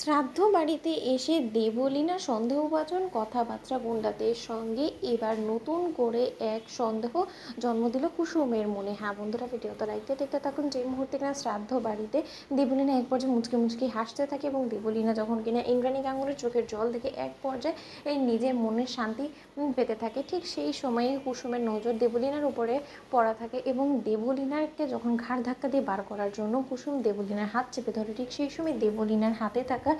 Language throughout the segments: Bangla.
শ্রাদ্ধ বাড়িতে এসে দেবলীনা সন্দেহভাজন কথাবার্তা গুন্ডাদের সঙ্গে এবার নতুন করে এক সন্দেহ জন্ম দিল কুসুমের মনে। হ্যাঁ বন্ধুরা, ভিডিওটা দেখতে থাকুন। যে মুহূর্তে কিনা শ্রাদ্ধ বাড়িতে দেবলীনা এক পর্যায়ে মুচকি মুচকি হাসতে থাকে এবং দেবলীনা যখন কিনা ইন্দ্রাণী গাঙ্গুলির চোখের জল দেখে এক পর্যায়ে এই নিজের মনের শান্তি পেতে থাকে, ঠিক সেই সময়ে কুসুমের নজর দেবলীনার উপরে পড়া থাকে এবং দেবলীনাকে যখন ঘাড় ধাক্কা দিয়ে বার করার জন্য কুসুম দেবলীনার হাত চেপে ধরে, ঠিক সেই সময় দেবলীনার হাতে থাকা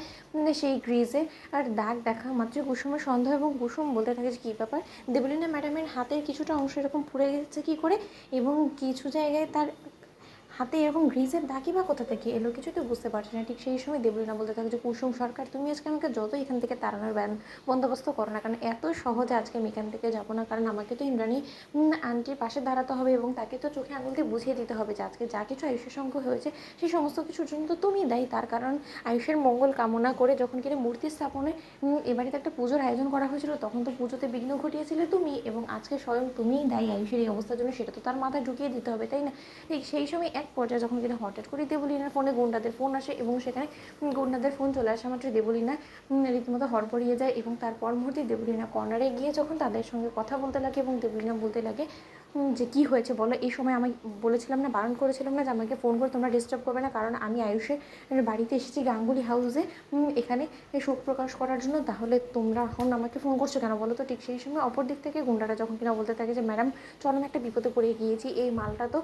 সেই গ্রিজে আর দাগ দেখা মাত্র কুসুমের সন্দেহ এবং কুসুম বলতে থাকে যে কী ব্যাপার, দেবলীনা ম্যাডামের হাতের কিছুটা অংশ এরকম পুড়ে গেছে কী করে এবং কিছু জায়গায় তার হাতে এরকম গ্রিজের দাগই বা কোথা থেকে এলো, কিছু তো বুঝতে পারছি না। ঠিক সেই সময় দেবলীনা বলতে থাকে যে কুসুম সরকার, তুমি আজকে আমাকে যত এখান থেকে তাড়ানোর বন্দোবস্ত করো না, কারণ এত সহজে আজকে আমি এখান থেকে যাবো না, কারণ আমাকে তো ইন্দ্রাণী আন্টির পাশে দাঁড়াতে হবে এবং তাকে তো চোখে আঙুল দিয়ে বুঝিয়ে দিতে হবে যে আজকে যা কিছু আয়ুষের সঙ্গে হয়েছে সেই সমস্ত কিছুর জন্য তো তুমি দায়ী। তার কারণ আয়ুষের মঙ্গল কামনা করে যখন কিনা মূর্তি স্থাপনে এ বাড়িতে একটা পুজোর আয়োজন করা হয়েছিল, তখন তো পুজোতে বিঘ্ন ঘটিয়েছিলে তুমি এবং আজকে স্বয়ং তুমিই দায়ী আয়ুষের এই অবস্থার জন্য, সেটা তো তার মাথায় ঢুকিয়ে দিতে হবে, তাই না? ঠিক সেই সময় এক পর্যায়ে যখন কিনা হঠাৎ করে দেবলীনার ফোনে গুন্ডাদের ফোন আসে এবং সেখানে গুন্ডাদের ফোন চলে আসা মাত্র দেবলীনা রীতিমতো হড়বড়িয়ে যায় এবং তারপর মুহূর্তে দেবলীনা কর্নারে গিয়ে যখন তাদের সঙ্গে কথা বলতে লাগে এবং দেবলীনা বলতে লাগে যে কী হয়েছে বলো, এই সময় আমি বলেছিলাম না, বারণ করেছিলাম না যে আমাকে ফোন করে তোমরা ডিস্টার্ব করবে না, কারণ আমি আয়ুষের বাড়িতে এসেছি গাঙ্গুলি হাউসে এখানে শোক প্রকাশ করার জন্য, তাহলে তোমরা এখন আমাকে ফোন করছো কেন বলো তো? ঠিক সেই সময় অপর দিক থেকে গুন্ডারা যখন কিনা বলতে থাকে যে ম্যাডাম চরম একটা বিপদে পড়ে গিয়েছি, এই মালটা তো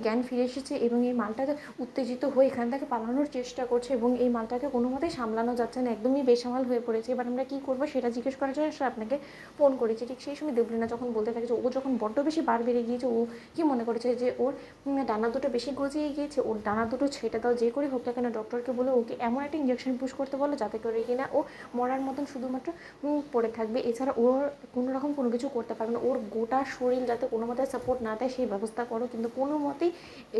জ্ঞান ফিরে এসেছে এবং এই মালটা উত্তেজিত হয়ে এখান থেকে পালানোর চেষ্টা করছে এবং এই মালটাকে কোনো মতেই সামলানো যাচ্ছে না, একদমই বেসামাল হয়ে পড়েছে, এবার আমরা কী করবো সেটা জিজ্ঞেস করার জন্য সে আপনাকে ফোন করেছে। ঠিক সেই সময় দেবলীনা যখন বলতে থাকে যে ও যখন বড্ড বেশি বার বেড়ে গিয়েছে, ও কি মনে করেছে যে ওর ডানা দুটো বেশি গজিয়ে গিয়েছে, ওর ডানা দুটো ছেটে দাও, যে করে হোক না কেন ডক্টরকে বলে ওকে এমন একটা ইঞ্জেকশন পুশ করতে বলো যাতে করে কিনা ও মরার মতন শুধুমাত্র পড়ে থাকবে, এছাড়া ওর কোনো রকম কোনো কিছু করতে পারবে না, ওর গোটা শরীর যাতে কোনো মতে সাপোর্ট না দেয় সেই ব্যবস্থা করো, কিন্তু কোনো মতেই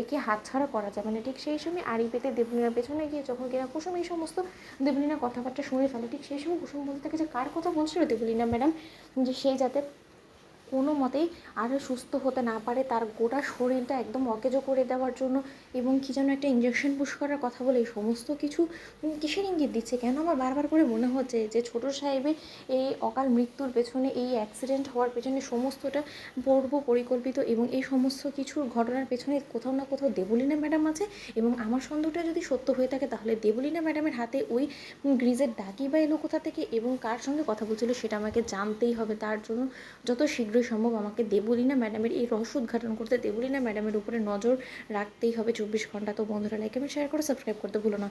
একে হাতছাড়া করা যাবে না। ঠিক সেই সময় আড়ি পেতে দেবলীনার পেছনে গিয়ে যখন কিনা কুসুম এই সমস্ত দেবলীনা কথাবার্তা শুনে ফেলে, ঠিক সেই সময় কুসুম বলতে থাকে যে কার কথা বলছিল দেবলীনা ম্যাডাম, যে সেই যাতে কোনো মতেই আর সুস্থ হতে না পারে, তার গোটা শরীরটা একদম অকেজো করে দেওয়ার জন্য এবং কী যেন একটা ইঞ্জেকশন পুশ করার কথা বলে এই সমস্ত কিছু কিসের ইঙ্গিত দিচ্ছে? কেন আমার বারবার করে মনে হচ্ছে যে ছোটো সাহেবের এই অকাল মৃত্যুর পেছনে, এই অ্যাক্সিডেন্ট হওয়ার পেছনে সমস্তটা পূর্ব পরিকল্পিত এবং এই সমস্ত কিছুর ঘটনার পেছনে কোথাও না কোথাও দেবলীনা ম্যাডাম আছে এবং আমার সন্দেহটা যদি সত্য হয়ে থাকে তাহলে দেবলীনা ম্যাডামের হাতে ওই গ্রিজের দাগই বা এলো কোথা থেকে এবং কার সঙ্গে কথা বলছিল সেটা আমাকে জানতেই হবে। তার জন্য যত শীঘ্রই সম্ভব আমাকে দেবলীনা ম্যাডামের এই রহস্য উদ্ঘাটন করতে দেবলীনা ম্যাডামের উপরে নজর রাখতেই হবে 24 ঘন্টা। তো বন্ধুরা লাইক এবং শেয়ার করে সাবস্ক্রাইব করতে ভুলো না।